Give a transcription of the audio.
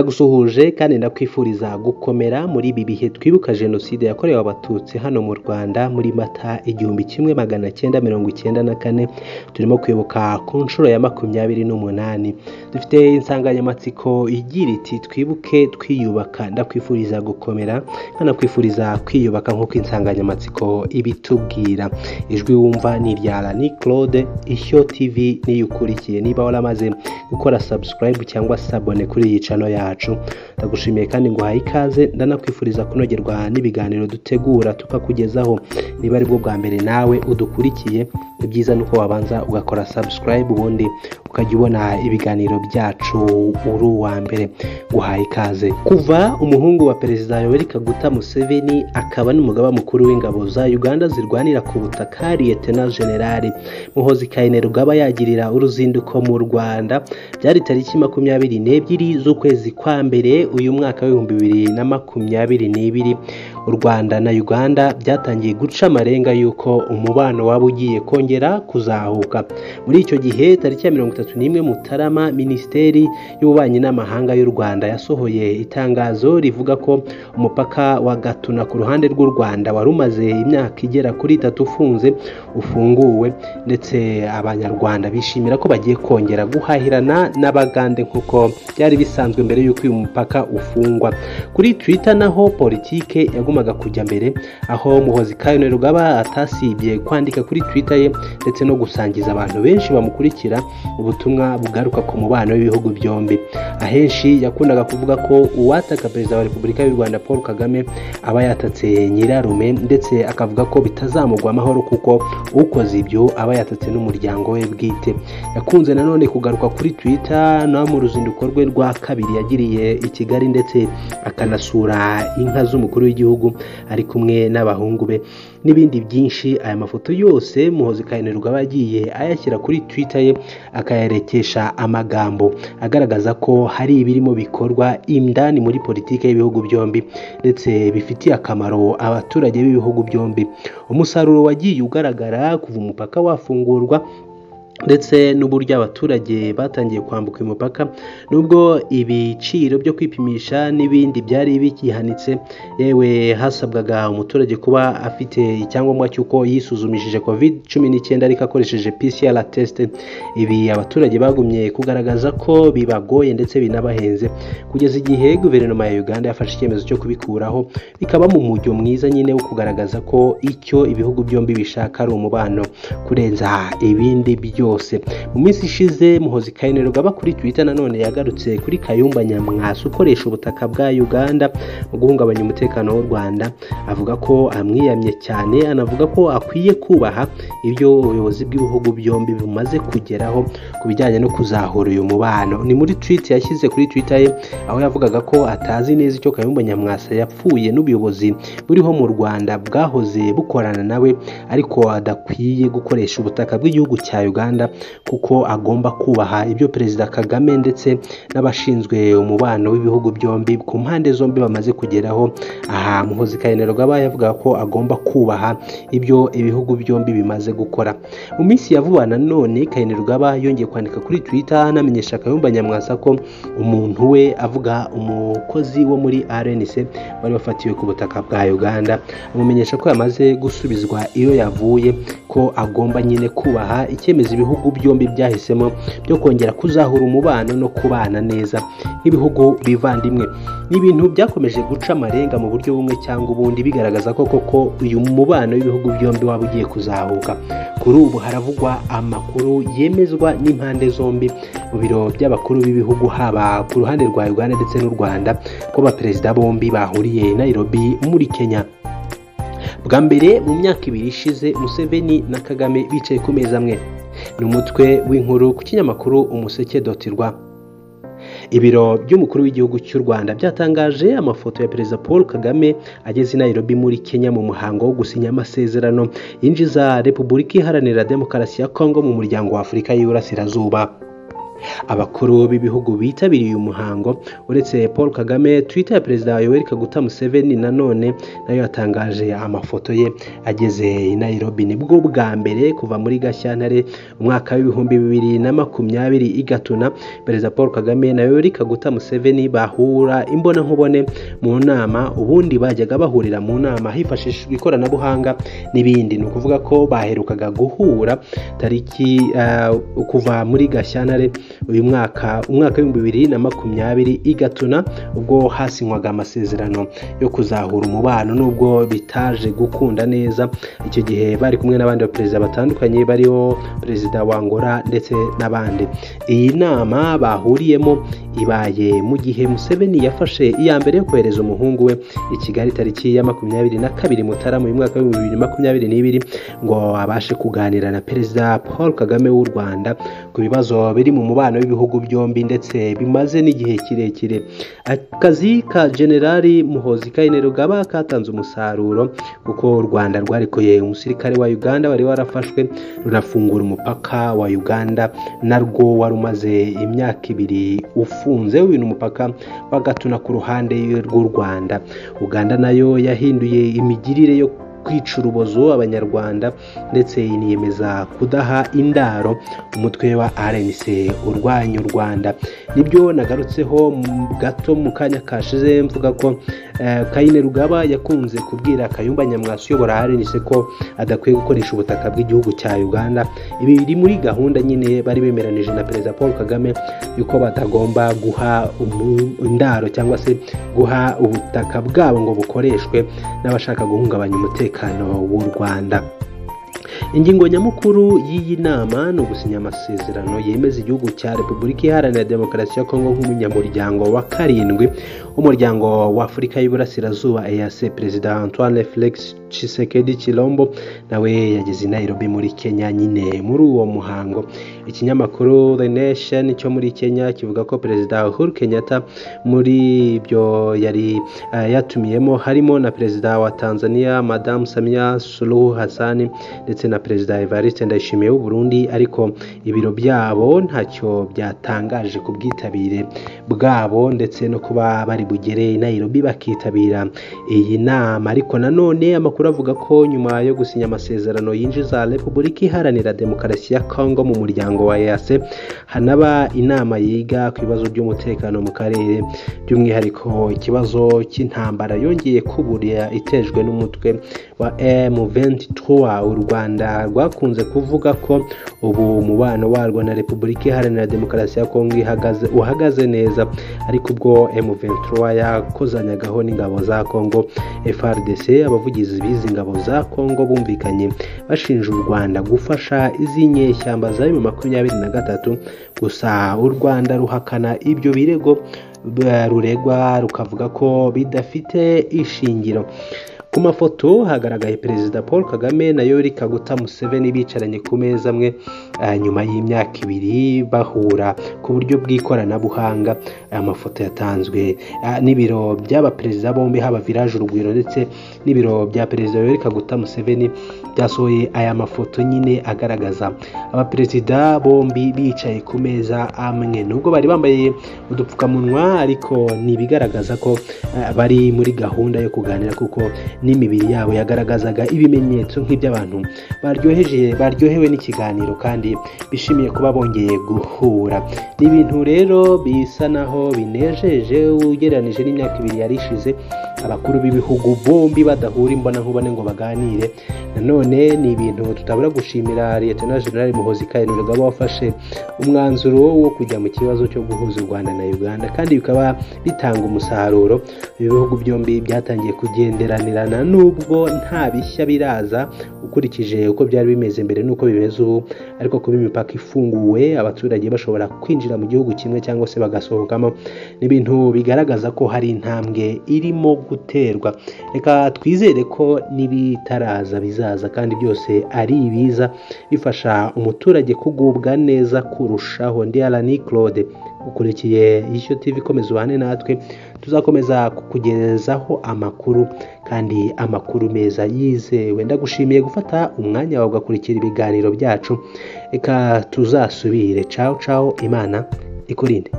ndagusuhuje kandi ndakwifuriza gukomera muri ibi bihe twibuka jenoside yakorewe abatutsi hano mu Rwanda muri Mata 1994. Turimo kwibuka ku nshuro ya 28. Dufite insanganyamatsiko igira iti twibuke twiyubaka. Ndakwifuriza gukomera nkanakwifuriza kwiyubaka nk'uko insanganyamatsiko ibitubwira. Ijwi wumva ni rya ni Claude Ishyo TV niyo ukurikiye. Niba waramaze gukora subscribe cyangwa sabone kuri iyi channel yacu, ndagushimiye kandi nguhaye ikaze. Ndanakwifuriza kunogerwa n'ibiganiro dutegura tukakugezaho. Niba ari bwo bwa mbere nawe udukurikiye, ibyiza nuko wabanza ugakora subscribe ubundi ukajya ubona ibiganiro byacu uri uwa mbere. Nguhaye ikaze. Kuva umuhungu wa Perezida Yoweri Kaguta Museveni akaba n'umugaba mukuru w'ingabo za Uganda zirwanira ku butaka Lieutenant General Muhoozi Kainerugaba yagirira uruzinduko mu Rwanda, byari tariki 22 z'ukwezi kwa mbere uyu mwaka wa 2022. U Rwanda na Uganda byatangiye guca amarenga yuko umubano waba ugiye kongera kuzahuka. Muri icyo gihe tariki ya 31 Mutarama, Minisiteri y'Ububanyi n'Amahanga y'u Rwanda yasohoye itangazo rivuga ko umupaka wa Gatuna ku ruhande rw'u Rwanda wari umaze imyaka igera kuri 3 ufunze ufunguwe, ndetse abanyarwanda bishimira ko bagiye kongera guhahirana n'Abagande nk'uko byari bisanzwe mbere y'uko uyu mupaka ufungwa. Kuri Twitter naho politike yagumaga kujya mbere, aho Muhoozi Kainerugaba atasibye kwandika kuri Twitter ye ndetse no gusangiza abantu benshi bamukurikira ubutumwa bugaruka ku mubano w'ibihugu byombi. Ahenshi yakundaga kuvuga ko uwataka Perezida wa Repubulika y'u Rwanda Paul Kagame aba yatatse nyirarume, ndetse akavuga ko bitazamugwa amahoro kuko ukoze ibyo aba yatatse n'umuryango we bwite. Yakunze nanone kugaruka kuri Twitter no mu ruzinduko rwe rwa kabiri yagiriye i Kigali, ndetse akanasura inka z'umukuru w'igihugu ari kumwe n'abahungu be n'ibindi byinshi. Aya mafoto yose Muhoozi Kainerugaba yagiye ayashyira kuri Twitter ye, akayarekesha amagambo agaragaza ko hari ibirimo bikorwa indani muri politike y'ibihugu byombi ndetse bifitiye akamaro abaturage b'ibihugu byombi. Umusaruro wagiye ugaragara kuva umupaka wafungurwa ndetse n'uburyo abaturage batangiye kwambuka umupaka, nubwo ibiciro byo kwipimisha n'ibindi byari bikihanitse, yewe hasabwaga umuturage kuba afite icyangombwa cy'uko yisuzumishije COVID-19 ariko akoresheje PCR test. Ibi abaturage bagumye kugaragaza ko bibagoye ndetse binabahenze, kugeza igihe guverinoma ya Uganda yafashe icyemezo cyo kubikuraho, bikaba mu mujyo mwiza nyine wo kugaragaza ko icyo ibihugu byombi bishaka ari umubano kurenza ibindi byose. Mu minsi ishize Muhoozi Kainerugaba kuri Twitter nanone yagarutse kuri Kayumba Nyamwasa ukoresha ubutaka bwa Uganda mu guhungabanya umutekano w'u Rwanda, avuga ko amwiyamye cyane, anavuga ko akwiye kubaha ibyo ubuyobozi bw'ibihugu byombi bumaze kugeraho ku bijyanye no kuzahura uyu mubano. Ni muri tweet yashyize kuri Twitter ye, aho yavugaga ko atazi neza icyo Kayumba Nyamwasa yapfuye n'ubuyobozi buriho mu Rwanda bwahoze bukorana nawe, ariko adakwiye gukoresha ubutaka bw'igihugu cya Uganda kuko agomba kubaha ibyo Perezida Kagame ndetse n'abashinzwe umubano w'ibihugu byombi ku mpande zombi bamaze kugeraho. Aha Muhoozi Kainerugaba yavuga ko agomba kubaha ibyo ibihugu byombi bimaze gukora. Mu minsi ya vuba nanone Kainerugaba yongeye kwandika kuri Twitter anamenyesha Kayumba Nyamwasa ko umuntu we, avuga umukozi wo muri RNC bari bafatiwe ku butaka bwa Uganda, amumenyesha ko yamaze gusubizwa iyo yavuye, ko agomba nyine kubaha icyemezo ibihugu byombi byahisemo byo kongera kuzahura umubano no kubana neza nk'ibihugu bivandimwe. Ni ibintu byakomeje guca amarenga mu buryo bumwe cyangwa ubundi, bigaragaza ko koko uyu mubano w'ibihugu byombi waba ugiye kuzahuka. Kuri ubu haravugwa amakuru yemezwa n'impande zombi mu biro by'abakuru b'ibihugu, haba ku ruhande rwa Uganda ndetse n'u Rwanda, ko abaperezida bombi bahuriye Nairobi muri Kenya. Bwa mbere mu myaka 2 ishize Museveni na Kagame bicaye ku meza amwe. Ni umutwe w'inkuru ku kinyamakuru Umuseke.rwa. Ibiro by'umukuru w'igihugu cy'u Rwanda byatangaje amafoto ya Perezida Paul Kagame ageze i Nairobi muri Kenya mu muhango wo gusinya amasezerano yinjiza Repubulika Iharanira Demokarasi ya Kongo mu muryango wa Afurika y'Iburasirazuba. abakuru b'ibihugu bitabiriye umuhango uretse Paul Kagame. Twitter ya Perezida Yoweri Kaguta Museveni nanone nayo yatangaje amafoto ye ageze i Nairobi. Nibwo bwa mbere kuva muri Gashyantare umwaka w'ibihumbi 2020 igatuna Perezida Paul Kagame na Yoweri Kaguta Museveni bahura imbona nkubone mu nama. Ubundi bajyaga bahurira mu nama hifashishijwe ikoranabuhanga n'ibindi. Ni ukuvuga ko baherukaga guhura tariki kuva muri Gashyantare uyu mwaka w'ibihumbi 2020 igatuna ubwo hasinywaga amasezerano yo kuzahura umubano nubwo bitaje gukunda neza. Icyo gihe bari kumwe n'abandi baperezida batandukanye bariho Perezida wa Angola ndetse n'abandi. Iyi nama bahuriyemo ibaye mu gihe Museveni yafashe iya mbere yo kohereza umuhungu we i Kigali tariki ya 22 Mutarama mu mwaka wa 2022 ngo abashe kuganira na Perezida Paul Kagame w'u Rwanda ku bibazo biri mu mubano w'ibihugu byombi ndetse bimaze n'igihe kirekire. Akazi ka Generali Muhoozi Kainerugaba katanze umusaruro kuko u Rwanda rwarikoye umusirikare wa Uganda wari warafashwe runafungura umupaka wa Uganda narwo warumaze imyaka 2 ufunze w'ibintu umupaka bagatuna ku ruhande rw'u Rwanda. Uganda nayo yahinduye imigirire yo kwica urubozo abanyarwanda ndetse iniyemeza kudaha indaro umutwe wa RNC urwanya u Rwanda. Nibyo nagarutseho gato mu kanya kashize mvuga ko Kainerugaba yakunze kubwira Kayumba Nyamwasa uyobora RNC ko adakwiye gukoresha ubutaka bw'igihugu cya Uganda. Ibi biri muri gahunda nyine bari bemeranije na Perezida Paul Kagame yuko batagomba guha indaro cyangwa se guha ubutaka bwabo ngo bukoreshwe n'abashaka guhungabanya umutekano w'u Rwanda. Ingingo nyamukuru y'iyi nama no gusinya amasezerano yemeza igihugu cya Repubulika Iharanira Demokarasi ya Kongo nk'umunyamuryango wa 7 umuryango wa Afurika y'Iburasirazuba EAC. Perezida Antoine Felix Tshisekedi Chilombo nawe yageze i Nairobi muri Kenya nyine muri uwo muhango. Ikinyamakuru The Nation cyo muri Kenya kivuga ko Perezida Uhuru Kenyatta muri ibyo yari yatumiyemo harimo na Perezida wa Tanzania Madame Samia Suluhu Hassan ndetse na Perezida Evariste Ndayishimiye w'u Burundi, ariko ibiro byabo ntacyo byatangaje ku bwitabire bwabo ndetse no kuba bari bugere i Nairobi bakitabira iyi nama. Ariko nanone amakuru avuga ko nyuma yo gusinya amasezerano yinjiza Repubulika Iharanira Demokarasi ya Kongo mu muryango wa EAC hanaba inama yiga ku bibazo by'umutekano mu karere, by'umwihariko ikibazo cy'intambara yongeye kuburira itejwe n'umutwe wa M23. U Rwanda rwakunze kuvuga ko ubu umubano warwo na Repubulika Iharanira Demokarasi ya Kongo uhagaze neza, ariko ubwo M23 yakozanyagaho n'ingabo za Kongo FARDC, abavugizi b'izi ngabo za Kongo bumvikanye bashinja u Rwanda gufasha izi nyeshyamba za M23. Gusa u Rwanda ruhakana ibyo birego ruregwa rukavuga ko bidafite ishingiro. Ku mafoto hagaragaye Perezida Paul Kagame na Yoweri Kaguta Museveni bicaranye ku meza amwe nyuma y'imyaka 2 bahura ku buryo bw'ikoranabuhanga. Aya mafoto yatanzwe n'ibiro by'abaperezida bombi haba Village Urugwiro ndetse n'ibiro bya Perezida Yoweri Kaguta Museveni byasohoye aya mafoto nyine agaragaza abaperezida bombi bicaye ku meza amwe. Nubwo bari bambaye udupfukamunwa ariko ni bigaragaza ko bari muri gahunda yo kuganira kuko n'imibiri yabo yagaragazaga ibimenyetso nk'iby'abantu baryohewe n'ikiganiro kandi bishimiye kuba bongeye guhura. N'ibintu rero bisa naho binejeje ugereranije n'imyaka 2 yarishize abakuru b'ibihugu bombi badahura imbona nkubone ngo baganire. Nanone ni ibintu tutabura gushimira Lieutenant General Muhoozi Kainerugaba wafashe umwanzuro wo kujya mu kibazo cyo guhuza u Rwanda na Uganda, kandi bikaba bitanga umusaruro. Ibihugu byombi byatangiye kugenderanirana nubwo nta bishya biraza ukurikije uko byari bimeze mbere nuko bimeze ubu, ariko kuba imipaka ifunguwe abaturage bashobora kwinjira mu gihugu kimwe cyangwa se bagasohokamo n'ibintu bigaragaza ko hari intambwe irimo guterwa. Reka twizere ko n'ibitaraza bizaza kandi byose ari ibiza bifasha umuturage kugubwa neza kurushaho. Ndi Alani Claude ukurikiye Ishyo TV, komeza ubane natwe, tuzakomeza kukugezaho amakuru kandi amakuru meza yizewe. Ndagushimiye gufata umwanya wawe ugakurikira ibiganiro byacu, reka tuzasubire. Ciao ciao, Imana ikurinde.